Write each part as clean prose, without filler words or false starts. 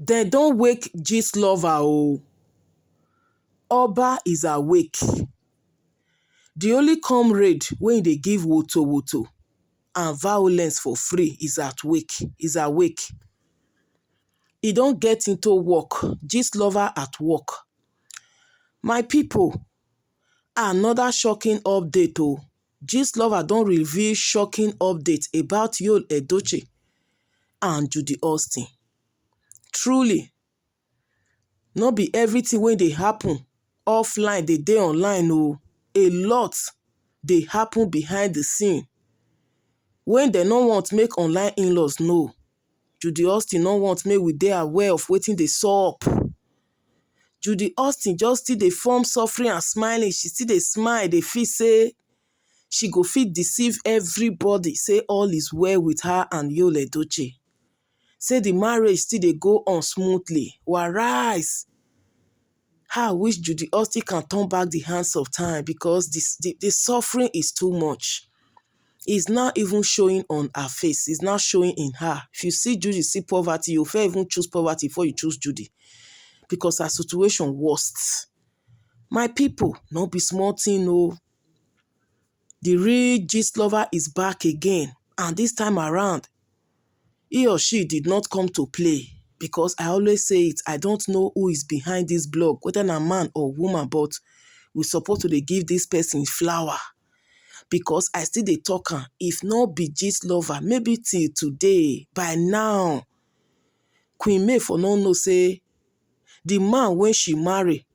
Dem don wake gist lover o. Oba is awake. The only comrade wey dey give woto and violence for free is awake. E don get into work, gist lover at work. My pipo, another shocking update o. Gist lover don reveal shocking update about Yul Edochie and Judy Austin. Truly, no be everything wey dey happen offline dey online o. A lot dey happen behind the scene wey dem no want make online in-laws know. Judy Austin no want make we dey aware of wetin dey sup. Judy Austin just still dey form suffering and smiling. She still dey smile, dey feel say she go fit deceive everybody say all is well with her and Yul Edochie. Say the marriage still dey go on smoothly. Whereas, I wish Judy Austin can turn back the hands of time because the suffering is too much. It's not even showing on her face. It's not showing in her. If you see Judy see poverty, you fair even choose poverty before you choose Judy. Because her situation worst. My people, no be small thing o. The real gist lover is back again. And this time around, he or she did not come to play. Because I always say it, I don't know who is behind this blog, whether na man or woman, but we suppose to dey give this person flower. Because I still dey talk am, if no be gist lover, maybe till today, by now, Queen May for no know say the man wey she marry,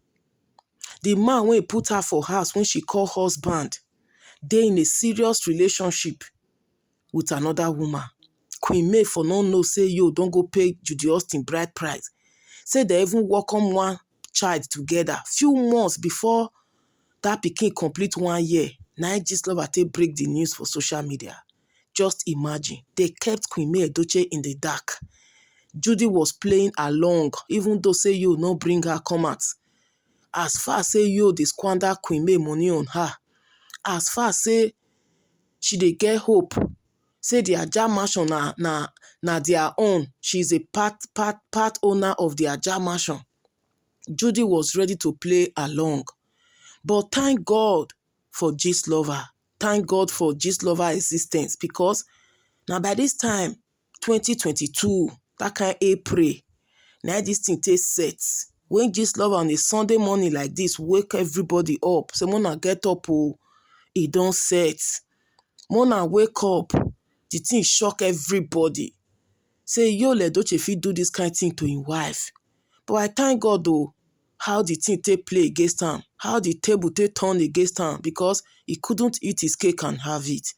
the man wey put her for house when she call husband, dey in a serious relationship with another woman. Queen May for no know say yo don go pay Judy Austin bride price. Say they even welcome one child together. Few months before that pikin complete 1 year, na gist lover take break the news for social media. Just imagine, they kept Queen May Edochie in the dark. Judy was playing along, even though say yo no bring her come out. As far as say yo dey squander Queen May money on her, as far as say she dey get hope, say the Ajah mansion na their own, she is a part owner of the Ajah mansion. Judy was ready to play along. But thank God for gist lover. Thank God for gist lover existence, because now by this time, 2022, that kind April, now this thing takes set. When gist lover on a Sunday morning like this, wake everybody up. Say, Mona get up, oh, it don't set. Mona wake up. The thing shock everybody. Say, Yul Edochie fit do this kind of thing to his wife. But I thank God though, how the thing take play against him, how the table take turn against him, because he couldn't eat his cake and have it.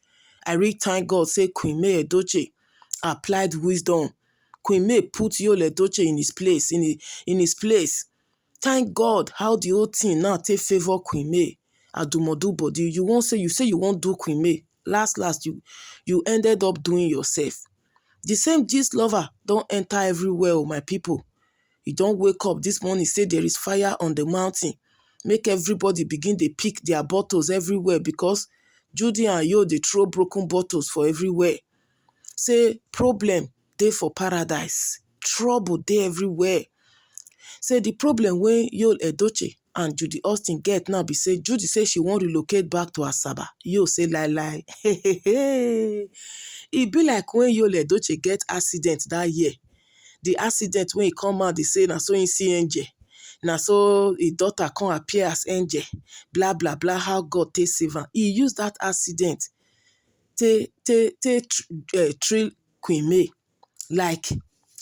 I really thank God, say Queen May Edochie applied wisdom. Queen May put Yul Edochie in his place, in his place. Thank God how the whole thing now take favor Queen May. Adumodu body. You say you won't do Queen May. Last, you ended up doing yourself. The same gist lover don't enter everywhere, my people. You don't wake up this morning, say there is fire on the mountain. Make everybody begin to pick their bottles everywhere, because Judy and Yo, they throw broken bottles for everywhere. Say problem dey for paradise. Trouble dey everywhere. Say the problem wey Yul Edochie and Judy Austin get now be say Judy say she wan relocate back to Asaba. Yo say lie. E be like when Yul Edochie get accident that year. The accident when he come out, they say na so he see angel. Na so his daughter come appear as angel. Blah blah blah. How God take save am. He use that accident to trill Queen May. Like,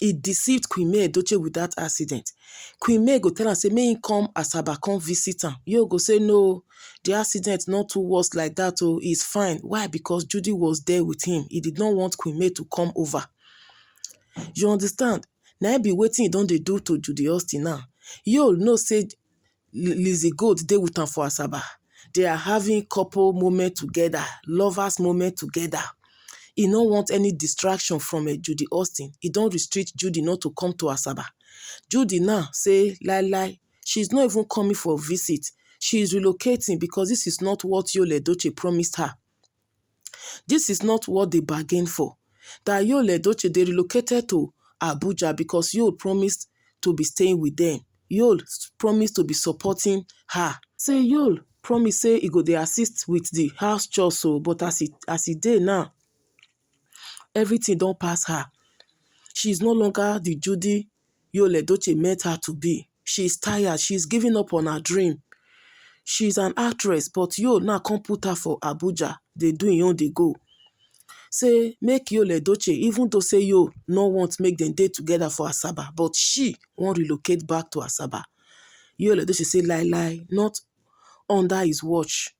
he deceived Queen May Edochie with that accident. Queen May go tell am say make him come Asaba come visit am. You go say no, the accident not too worse like that. Oh, he's fine. Why? Because Judy was there with him. He did not want Queen May to come over. You understand? Now be waiting. He don't they do to Judy Austin now. You know say Lizzie Gold dey with am for Asaba. They are having couple moment together, lovers moment together. He don't want any distraction from Judy Austin. He don't restrict Judy not to come to Asaba. Judy now say, lie. She's not even coming for a visit. She is relocating because this is not what Yul Edochie promised her. This is not what they bargained for. That Yul Edochie, they relocated to Abuja because Yul promised to be staying with them. Yul promise to be supporting her. Say Yul promise say he go dey assist with the house chores o, but as e dey now, everything don pass her. She is no longer the Judy Yul Edochie meant her to be. She is tired. She is giving up on her dream. She is an actress, but Yul now come put her for Abuja. They do im own dey go. Say make Yul Edochie, even though say Yul no want make dem dey together for Asaba, but she wan relocate back to Asaba. Yul Edochie say lie, not under his watch.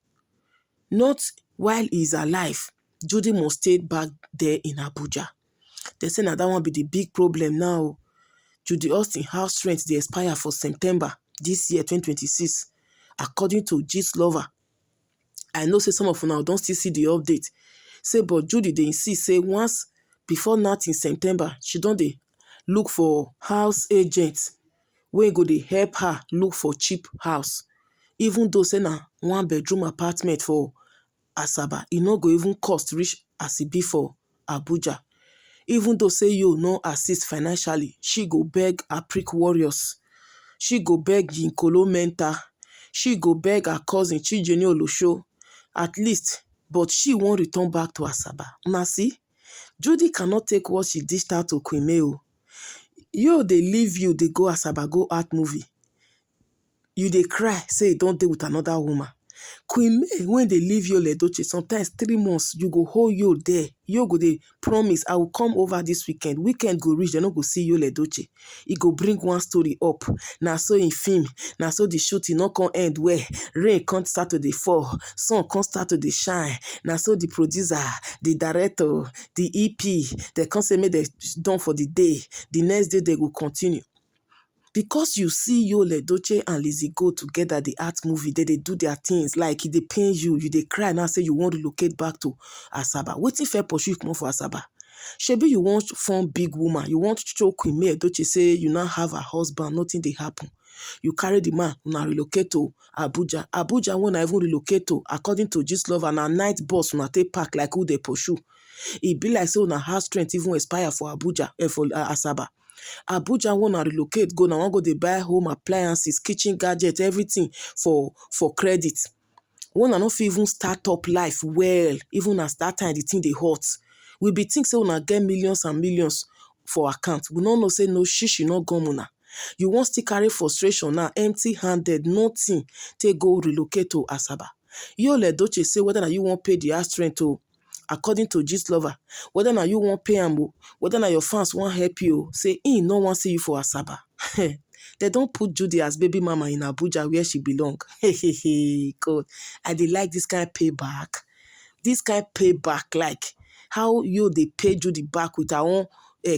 Not while he is alive. Judy must stay back there in Abuja. They say na that one be the big problem now. Judy Austin house rent dey expire for September this year, 2026. According to Gistlover. I know say some of una don still see the update. Say but Judy dey insist say once before that in September, she don dey look for house agents wey go dey help her look for cheap house. Even though say na 1-bedroom apartment for Asaba, e no go even cost reach as e be for Abuja. Even though say you no assist financially, she go beg her prick warriors. She go beg Yinkolo Menta. She go beg her cousin Chijeni Olosho. At least, but she won't return back to Asaba. Una see, Judy cannot take what she dished out to Queen May. You dey leave you, dey go Asaba, go art movie. You dey cry, say you don't dey with another woman. Queen May, when they leave Yul Edochie, sometimes 3 months, you go hold Yul there. Yul go dey promise, I will come over this weekend. Weekend go reach, they no go see Yul Edochie. He go bring one story up. Now so in film, now so the shooting not come end where rain can't start to dey fall, sun can't start to dey shine. Now so the producer, the director, the EP, they can't say make they done for the day. The next day they will continue. Because you see Yul Edochie and Lizzy Gold together, the art movie, they do their things, like they pain you they cry, now say you want to relocate back to Asaba. Wetin fair pursue you come for Asaba? Shebi you want form big woman, you want to show Queen May Edochie say you now have a husband, nothing dey happen. You carry the man, una relocate to Abuja. Abuja won't even relocate to, according to Gistlover, na night bus una take park like who they pursue. E be like so una house rent even expire for Abuja, for Asaba. Abuja wanna relocate, go now wan go dey buy home appliances, kitchen gadgets, everything for credit. Una no fit even start up life well, even as that time the thing dey hot. We be think say una get millions and millions for account. We no know say no shishi no gum una. You wan still carry frustration now, empty-handed, nothing, take go relocate to Asaba. Yul Edochie say whether na you wan pay the house rent o, according to Gistlover, whether na you wan pay am o, whether na your fans wan help you, say he no wan see you for Asaba. They don't put Judy as baby mama in Abuja where she belong. God, I dey like this kind of payback. This kind of payback, like how you dey pay Judy back with her own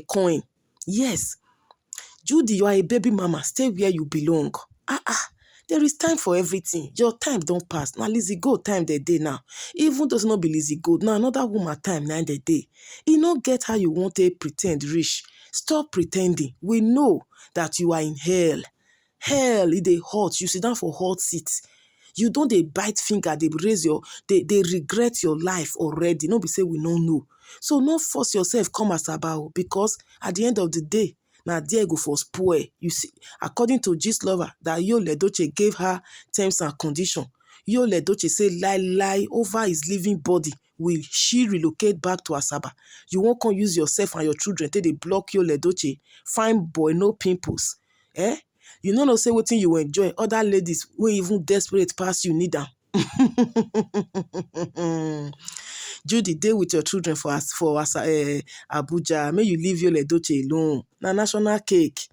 coin. Yes, Judy, you are a baby mama. Stay where you belong. There is time for everything. Your time don't pass. Now Lizzy Gold time the day now. Even does not be Lizzy Gold. Now another woman time now the day. You not get how you want to pretend rich. Stop pretending. We know that you are in hell. Hell, it dey hot. You sit down for hot seats. You don't dey bite finger, they regret your life already. No be say we no know. So no force yourself come Asaba because at the end of the day, now there go for spoil. You see, according to Gistlover, that Yul Edochie gave her terms and conditions. Yul Edochie say lie over his living body. Will she relocate back to Asaba? You won't come use yourself and your children till they block Yul Edochie. Fine boy, no pimples. You know say wetin you enjoy. Other ladies wey even desperate pass you need am. Judy, dey with your children for Abuja. May you leave Yul Edochie alone. Na national cake.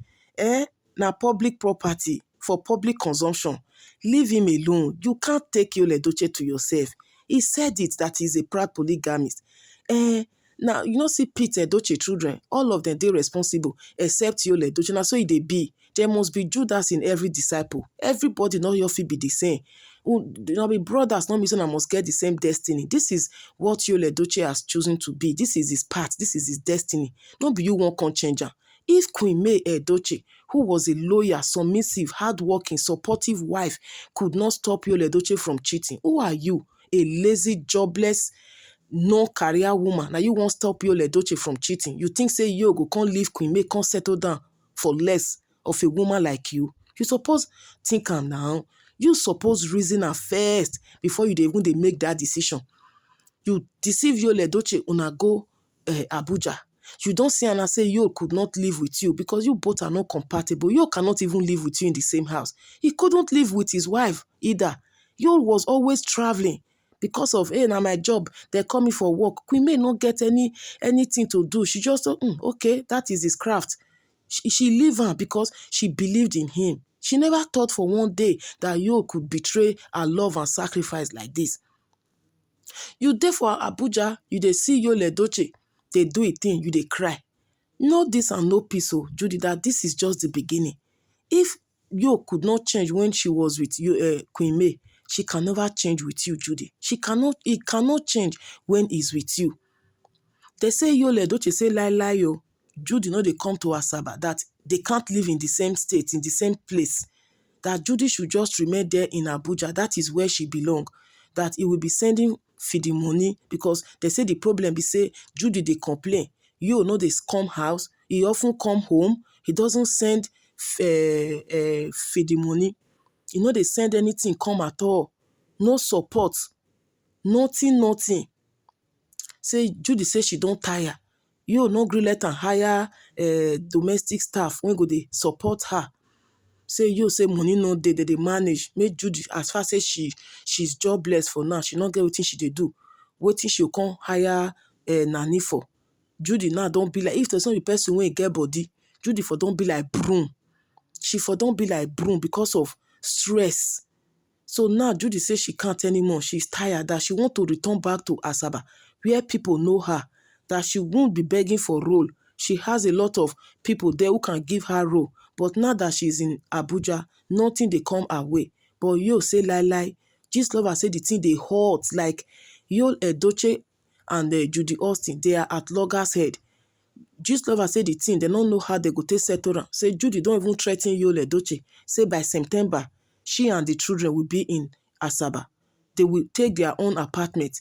Na public property for public consumption. Leave him alone. You can't take Yul Edochie to yourself. He said it that he's a proud polygamist. Now, you know, see Pete Edochie children, all of them, they responsible, except Yul Edochie. Now, so they be. There must be Judas in every disciple. Everybody not your feet be the same. There be brothers, not missing, I must get the same destiny. This is what Yul Edochie has chosen to be. This is his path. This is his destiny. Not be you one can change her. If Queen May Edochie, who was a lawyer, submissive, hardworking, supportive wife, could not stop Yul Edochie from cheating, who are you? A lazy, jobless, no career woman. Now you won't stop Yul Edochie from cheating. You think say you go can't leave Queen May, can't settle down for less of a woman like you suppose think am now. You suppose reason am first before you dey even dey make that decision. You deceive Yul Edochie, una go Abuja. You don see am now say Yul could not live with you because you both are not compatible. Yul cannot even live with you in the same house. He couldn't live with his wife either. Yul was always traveling because of, hey, na my job, they call me for work. Queen May not get anything to do. She just thought, okay, that is his craft. She leave am because she believed in him. She never thought for one day that Yul could betray her love and sacrifice like this. You dey for Abuja, you dey see Yul Edochie, they do a thing, you dey cry. No this and no peace, oh, Judy, that this is just the beginning. If Yul could not change when she was with you, Queen May, she can never change with you, Judy. He cannot change when he's with you. They say Yul Edochie say lie, oh. Judy no dey come to Asaba, that they can't live in the same state, in the same place. That Judy should just remain there in Abuja. That is where she belong. That he will be sending feeding money because they say the problem be say Judy dey complain. Yul no dey come house. He often come home. He doesn't send feeding money. He no dey send anything come at all. No support. Nothing. Say Judy say she don tire. Yul no gree let am hire domestic staff wey go dey support her. Say Yul say money no dey, they manage. Make Judy, as far as she's jobless for now, she no get wetin she dey do. Wetin she come hire nanny for. Judy now don be like, if there's not the person wey get body, Judy for don be like broom. She for don be like broom because of stress. So now Judy says she can't anymore. She's tired, that she want to return back to Asaba, where people know her, that she won't be begging for role. She has a lot of people there who can give her role. But now that she's in Abuja, nothing they come her way. But Yul say lie. Gistlover say the thing they hot. Like Yul Edochie and Judy Austin, they are at loggerheads. Gistlover say the thing, they don't know how they go take settle am. Say Judy don't even threaten Yul Edochie. Say by September, she and the children will be in Asaba. They will take their own apartment.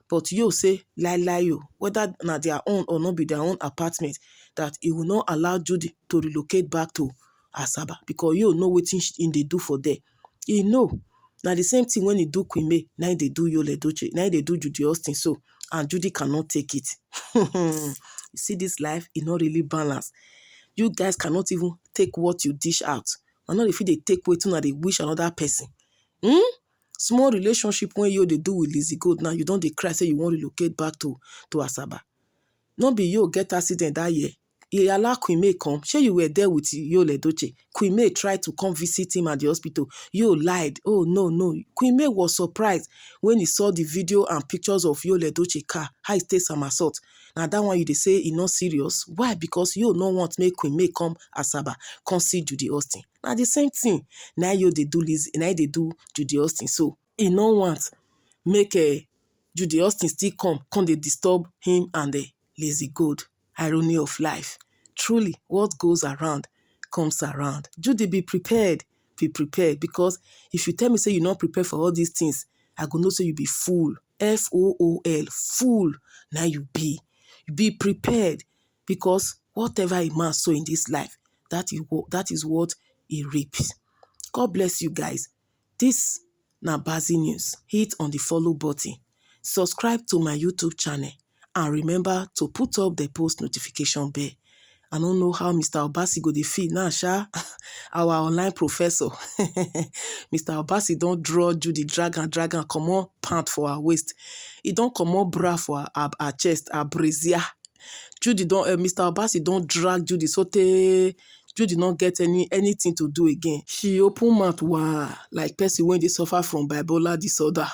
But Yul say lie, whether na their own or not be their own apartment, that he will not allow Judy to relocate back to Asaba because Yul know wetin they do for there. He know. Now the same thing when he do Queen May, now they do Yul Edochie, now they do Judy Austin, so, and Judy cannot take it. You see this life, it not really balanced. You guys cannot even take what you dish out. And not if they take wetin una dey wish another person. Small relationship when you they do with Lizzy Gold, now you don't dey cry say you want to relocate back to Asaba. Not be you get accident that year. He allow Queen May come. Sure you were there with Yul Edochie. Queen May tried to come visit him at the hospital. Yul lied. Oh, no. Queen May was surprised when he saw the video and pictures of Yul Edochie car, how he takes somersault. Now that one you they say he not serious. Why? Because Yul no want to make Queen May come Asaba, come see Judy Austin. Now the same thing. Now you they do Lizzy, now they do Judy Austin. So he no want make Judy Austin still come they disturb him and Lizzy Gold. Irony of life. Truly, what goes around comes around. Judy, be prepared, because if you tell me say you not prepare for all these things, I go know say you be fool. F-O-O-L, fool. Now you be prepared, because whatever a man sow in this life, that is what he reaps. God bless you guys. This na Bazi News. Hit on the follow button. Subscribe to my YouTube channel. And remember to put up the post notification bell. I don't know how Mr. Obasi go dey feel now, sha. Our online professor. Mr. Obasi don't draw Judy, drag and come on pant for her waist. He don't come on bra for her chest, her brazier. Mr. Obasi don't drag Judy so Judy not get anything to do again. She open mouth like person when they suffer from bipolar disorder.